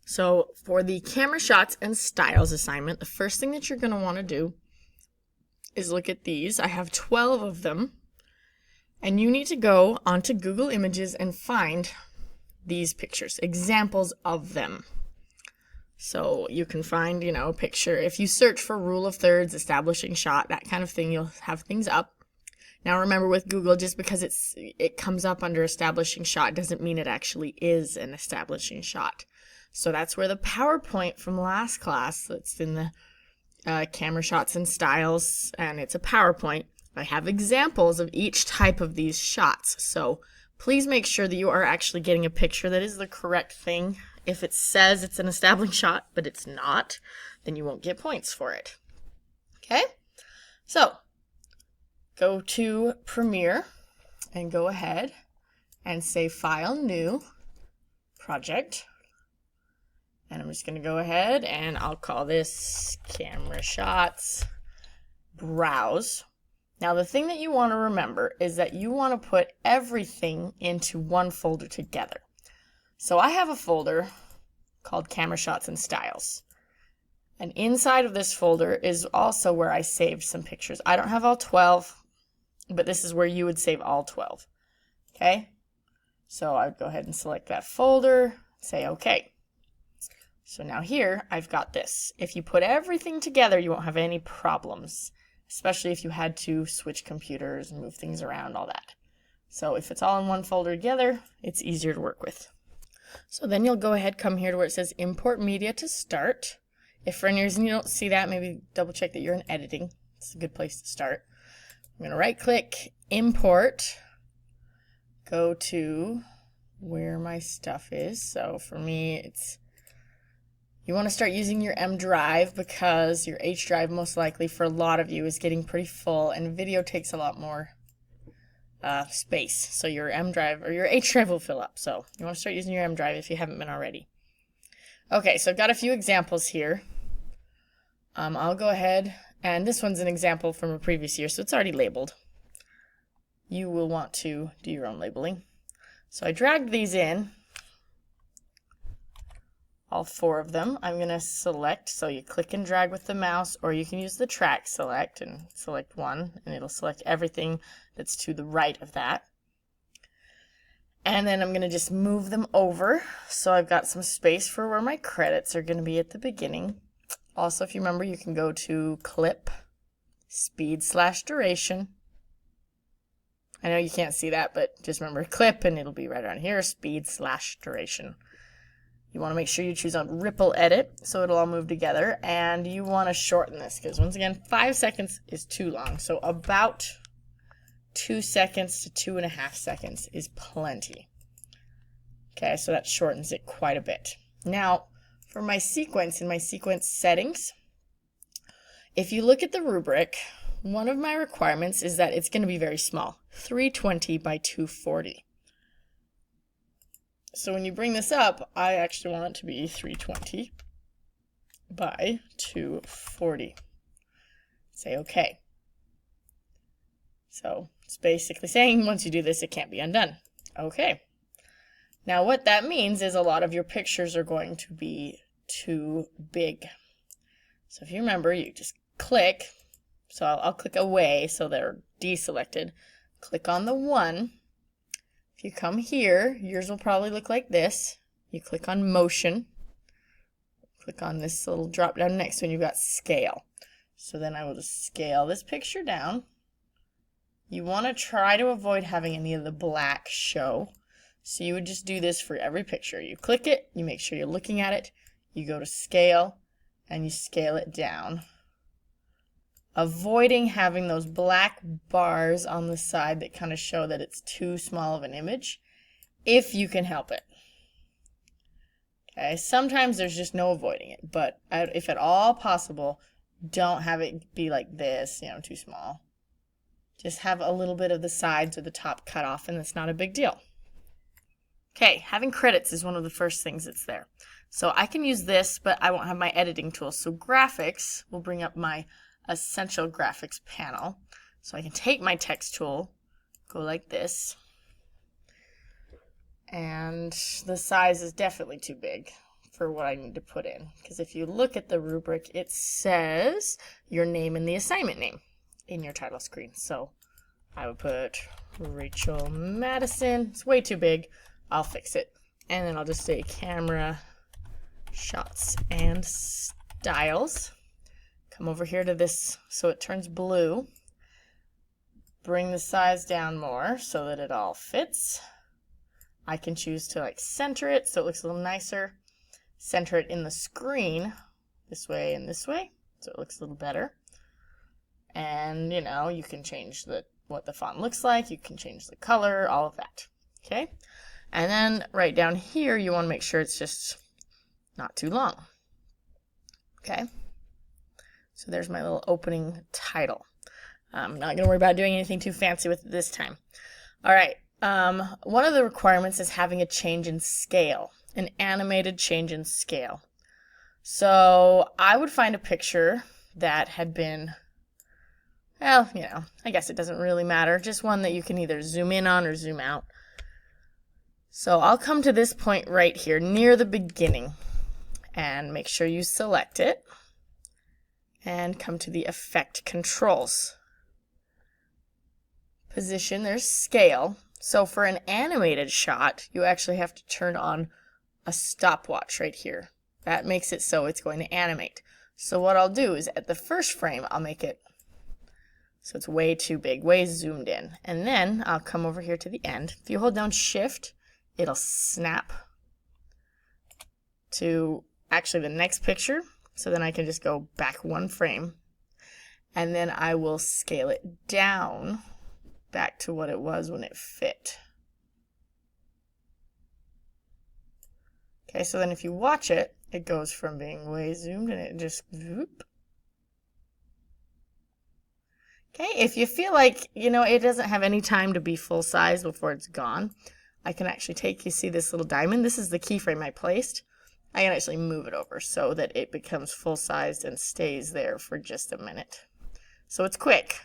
So for the camera shots and styles assignment, the first thing that you're going to want to do is look at these. I have 12 of them, and you need to go onto Google Images and find these pictures, examples of them. So you can find, a picture. If you search for rule of thirds, establishing shot, that kind of thing, you'll have things up. Now remember, with Google, just because it comes up under establishing shot doesn't mean it actually is an establishing shot. So that's where the PowerPoint from last class, that's in the camera shots and styles, and it's a PowerPoint. I have examples of each type of these shots. So please make sure that you are actually getting a picture that is the correct thing. If it says it's an establishing shot, but it's not, then you won't get points for it. Okay? So go to Premiere and go ahead and say File, New, Project. And I'm just going to go ahead and I'll call this Camera Shots, Browse. Now the thing that you want to remember is that you want to put everything into one folder together. So I have a folder called Camera Shots and Styles. And inside of this folder is also where I saved some pictures. I don't have all 12, but this is where you would save all 12. Okay? So I would go ahead and select that folder, say OK. So now here, I've got this. If you put everything together, you won't have any problems, especially if you had to switch computers and move things around, all that. So if it's all in one folder together, it's easier to work with. So then you'll go ahead, come here to where it says Import Media to start. If for any reason you don't see that, maybe double check that you're in editing. It's a good place to start. I'm going to right click, Import, go to where my stuff is. So for me, you want to start using your M drive because your H drive most likely for a lot of you is getting pretty full, and video takes a lot more space. So your M drive or your H drive will fill up. So you want to start using your M drive if you haven't been already. Okay, so I've got a few examples here. I'll go ahead, and this one's an example from a previous year, so it's already labeled. You will want to do your own labeling. So I dragged these in. All 4 of them. I'm going to select, so you click and drag with the mouse, or you can use the track select and select one, and it'll select everything that's to the right of that. And then I'm going to just move them over, so I've got some space for where my credits are going to be at the beginning. Also, if you remember, you can go to Clip, Speed/Duration. I know you can't see that, but just remember Clip, and it'll be right around here, Speed/Duration. You want to make sure you choose on Ripple Edit so it'll all move together, and you want to shorten this because once again 5 seconds is too long, so about 2 seconds to 2.5 seconds is plenty. Okay, so that shortens it quite a bit. Now for my sequence, in my sequence settings, if you look at the rubric, one of my requirements is that it's going to be very small, 320 by 240. So when you bring this up, I actually want it to be 320 by 240. Say OK. So it's basically saying once you do this, it can't be undone. OK. Now what that means is a lot of your pictures are going to be too big. So if you remember, you just click. So I'll click away so they're deselected. Click on the 1. If you come here, yours will probably look like this. You click on Motion. Click on this little drop down next when you've got Scale. So then I will just scale this picture down. You want to try to avoid having any of the black show. So you would just do this for every picture. You click it, you make sure you're looking at it, you go to Scale, and you scale it down. Avoiding having those black bars on the side that kind of show that it's too small of an image, if you can help it. Okay, sometimes there's just no avoiding it, but if at all possible, don't have it be like this, too small. Just have a little bit of the sides or the top cut off, and it's not a big deal. Okay, having credits is one of the first things that's there. So I can use this, but I won't have my editing tool. So graphics will bring up my Essential Graphics panel. So I can take my text tool, go like this, and the size is definitely too big for what I need to put in. Because if you look at the rubric, it says your name and the assignment name in your title screen. So I would put Rachel Madison. It's way too big. I'll fix it. And then I'll just say camera shots and styles. Come over here to this so it turns blue. Bring the size down more so that it all fits. I can choose to like center it so it looks a little nicer. Center it in the screen this way and this way so it looks a little better. And you know, you can change what the font looks like. You can change the color, all of that. Okay? And then right down here, you want to make sure it's just not too long. Okay? So there's my little opening title. I'm not going to worry about doing anything too fancy with it this time. All right. One of the requirements is having a change in scale, an animated change in scale. So I would find a picture that had been, well, you know, I guess it doesn't really matter. Just one that you can either zoom in on or zoom out. So I'll come to this point right here near the beginning and make sure you select it and come to the effect controls. Position, there's scale. So for an animated shot, you actually have to turn on a stopwatch right here. That makes it so it's going to animate. So what I'll do is at the first frame, I'll make it so it's way too big, way zoomed in. And then I'll come over here to the end. If you hold down Shift, it'll snap to actually the next picture. So then I can just go back one frame. And then I will scale it down back to what it was when it fit. Okay, so then if you watch it, it goes from being way zoomed and it just whoop. Okay, if you feel like, you know, it doesn't have any time to be full size before it's gone, I can actually take, you see this little diamond? This is the keyframe I placed. I can actually move it over so that it becomes full sized and stays there for just a minute. So it's quick.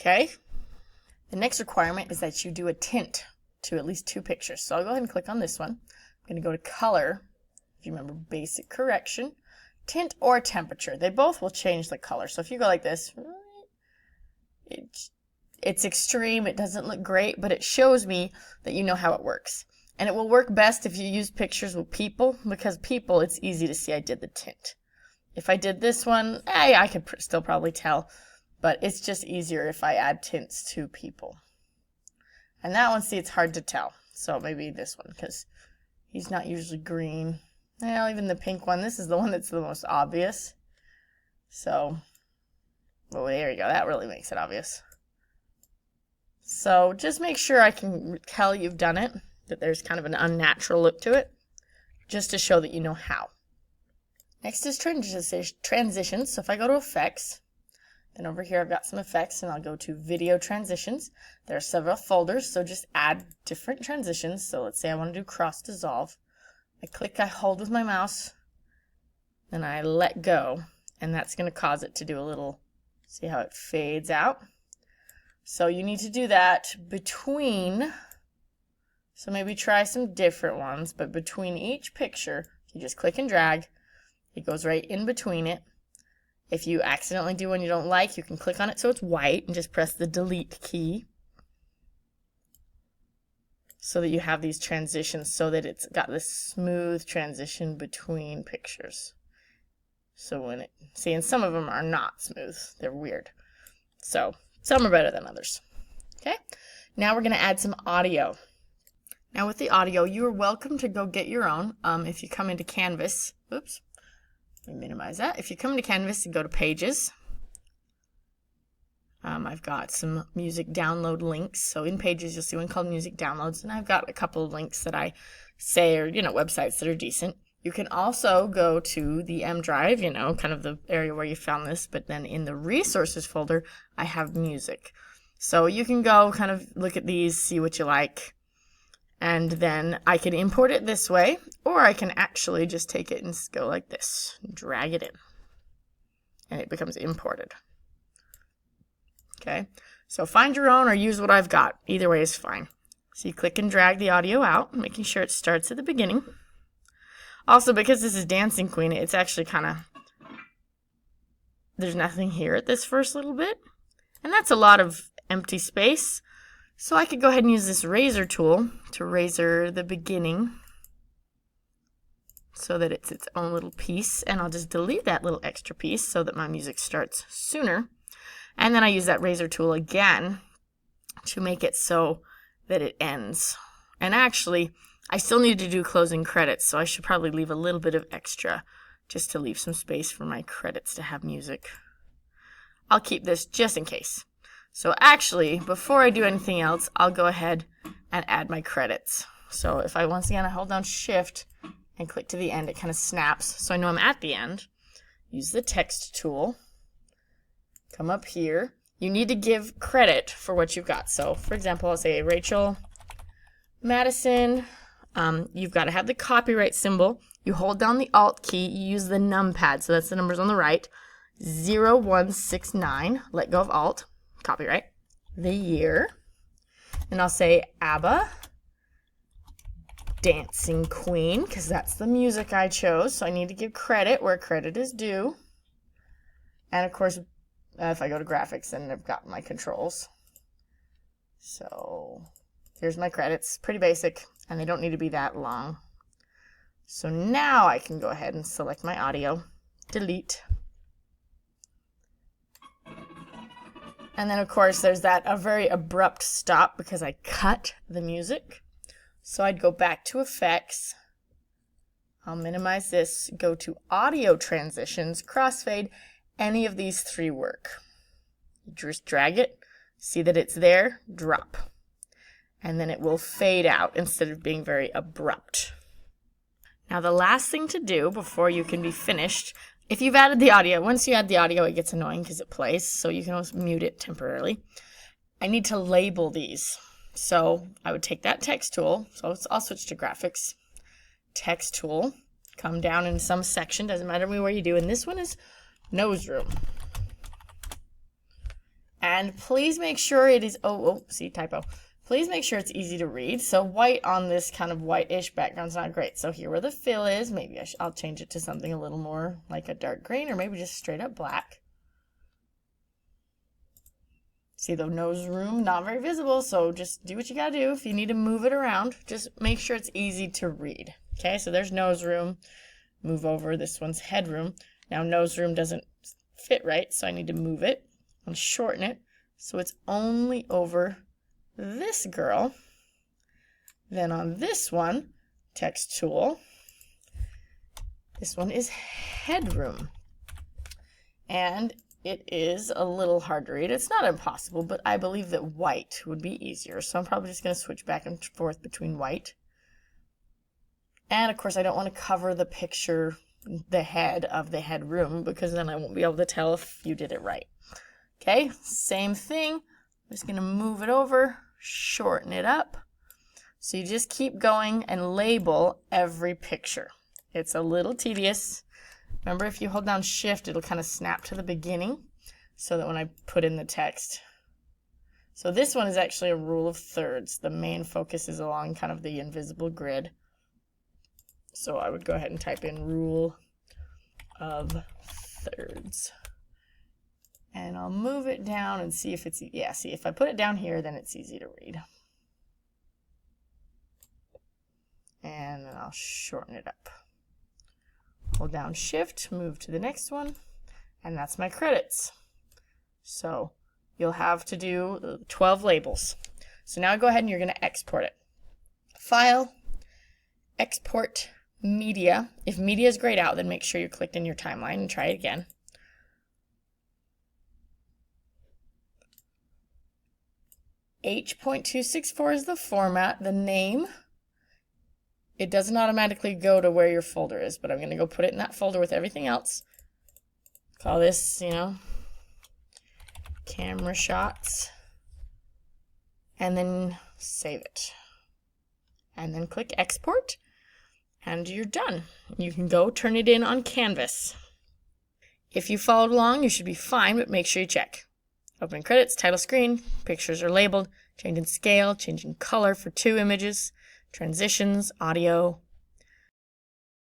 Okay, the next requirement is that you do a tint to at least 2 pictures. So I'll go ahead and click on this one. I'm going to go to color, if you remember basic correction, tint or temperature. They both will change the color. So if you go like this, it's extreme, it doesn't look great, but it shows me that you know how it works. And it will work best if you use pictures with people, because people, it's easy to see I did the tint. If I did this one, I could still probably tell. But it's just easier if I add tints to people. And that one, see, it's hard to tell. So maybe this one, because he's not usually green. Well, even the pink one, this is the one that's the most obvious. So, well, there you go. That really makes it obvious. So just make sure I can tell you've done it, that there's kind of an unnatural look to it, just to show that you know how. Next is transitions. So if I go to effects, then over here I've got some effects, and I'll go to video transitions. There are several folders, so just add different transitions. So let's say I want to do cross dissolve. I hold with my mouse, and I let go, and that's going to cause it to do a little, see how it fades out? So you need to do that between, so maybe try some different ones, but between each picture, you just click and drag. It goes right in between it. If you accidentally do one you don't like, you can click on it so it's white and just press the delete key so that you have these transitions so that it's got this smooth transition between pictures. So when it, see, and some of them are not smooth. They're weird. So some are better than others. Okay, now we're going to add some audio. Now with the audio, you are welcome to go get your own. If you come into Canvas, oops. Let me minimize that. If you come into Canvas and go to Pages, I've got some music download links. So in Pages, you'll see one called Music Downloads, and I've got a couple of links that I say are, you know, websites that are decent. You can also go to the M drive, you know, kind of the area where you found this, but then in the resources folder, I have music. So you can go kind of look at these, see what you like. And then I can import it this way, or I can actually just take it and go like this, drag it in, and it becomes imported. Okay, so find your own or use what I've got. Either way is fine. So you click and drag the audio out, making sure it starts at the beginning. Also, because this is Dancing Queen, it's actually kind of, there's nothing here at this first little bit. And that's a lot of empty space. So I could go ahead and use this razor tool to razor the beginning so that it's its own little piece. And I'll just delete that little extra piece so that my music starts sooner. And then I use that razor tool again to make it so that it ends. And actually, I still need to do closing credits, so I should probably leave a little bit of extra just to leave some space for my credits to have music. I'll keep this just in case. So actually, before I do anything else, I'll go ahead and add my credits. So if I, once again, I hold down Shift and click to the end, it kind of snaps, so I know I'm at the end. Use the text tool. Come up here. You need to give credit for what you've got. So for example, I'll say Rachel Madison. You've got to have the copyright symbol. You hold down the Alt key. You use the numpad, so that's the numbers on the right. 0169. Let go of Alt. Copyright. The year. And I'll say ABBA Dancing Queen, because that's the music I chose. So I need to give credit where credit is due. And of course, if I go to graphics, then I've got my controls. So here's my credits. Pretty basic, and they don't need to be that long. So now I can go ahead and select my audio, delete. And then of course there's that a very abrupt stop because I cut the music. So I'd go back to effects. I'll minimize this, go to audio transitions, crossfade. Any of these three work. You just drag it, see that it's there, drop. And then it will fade out instead of being very abrupt. Now the last thing to do before you can be finished, if you've added the audio, once you add the audio it gets annoying because it plays, so you can always mute it temporarily. I need to label these. So I would take that text tool, so I'll switch to graphics. Text tool, come down in some section, doesn't matter where you do, and this one is nose room. And please make sure it is, see, typo. Please make sure it's easy to read. So white on this kind of whitish background's not great. So here where the fill is, maybe I'll change it to something a little more like a dark green, or maybe just straight up black. See the nose room, not very visible, so just do what you gotta do. If you need to move it around, just make sure it's easy to read. Okay, so there's nose room. Move over, this one's headroom. Now nose room doesn't fit right, so I need to move it and shorten it so it's only over this girl. Then on this one, text tool, this one is headroom. And it is a little hard to read. It's not impossible, but I believe that white would be easier. So I'm probably just going to switch back and forth between white. And of course, I don't want to cover the picture, the head of the headroom, because then I won't be able to tell if you did it right. Okay, same thing. I'm just going to move it over, shorten it up. So you just keep going and label every picture. It's a little tedious. Remember, if you hold down Shift, it'll kind of snap to the beginning so that when I put in the text. So this one is actually a rule of thirds. The main focus is along kind of the invisible grid. So I would go ahead and type in rule of thirds. And I'll move it down and see if it's, yeah, see, if I put it down here, then it's easy to read. And then I'll shorten it up. Hold down Shift, move to the next one, and that's my credits. So you'll have to do 12 labels. So now go ahead and you're going to export it. File, export media. If media is grayed out, then make sure you clicked in your timeline and try it again. H.264 is the format, the name. It doesn't automatically go to where your folder is, but I'm going to go put it in that folder with everything else. Call this, camera shots. And then save it. And then click export. And you're done. You can go turn it in on Canvas. If you followed along, you should be fine, but make sure you check. Open credits, title screen, pictures are labeled, changing scale, changing color for 2 images. Transitions, audio,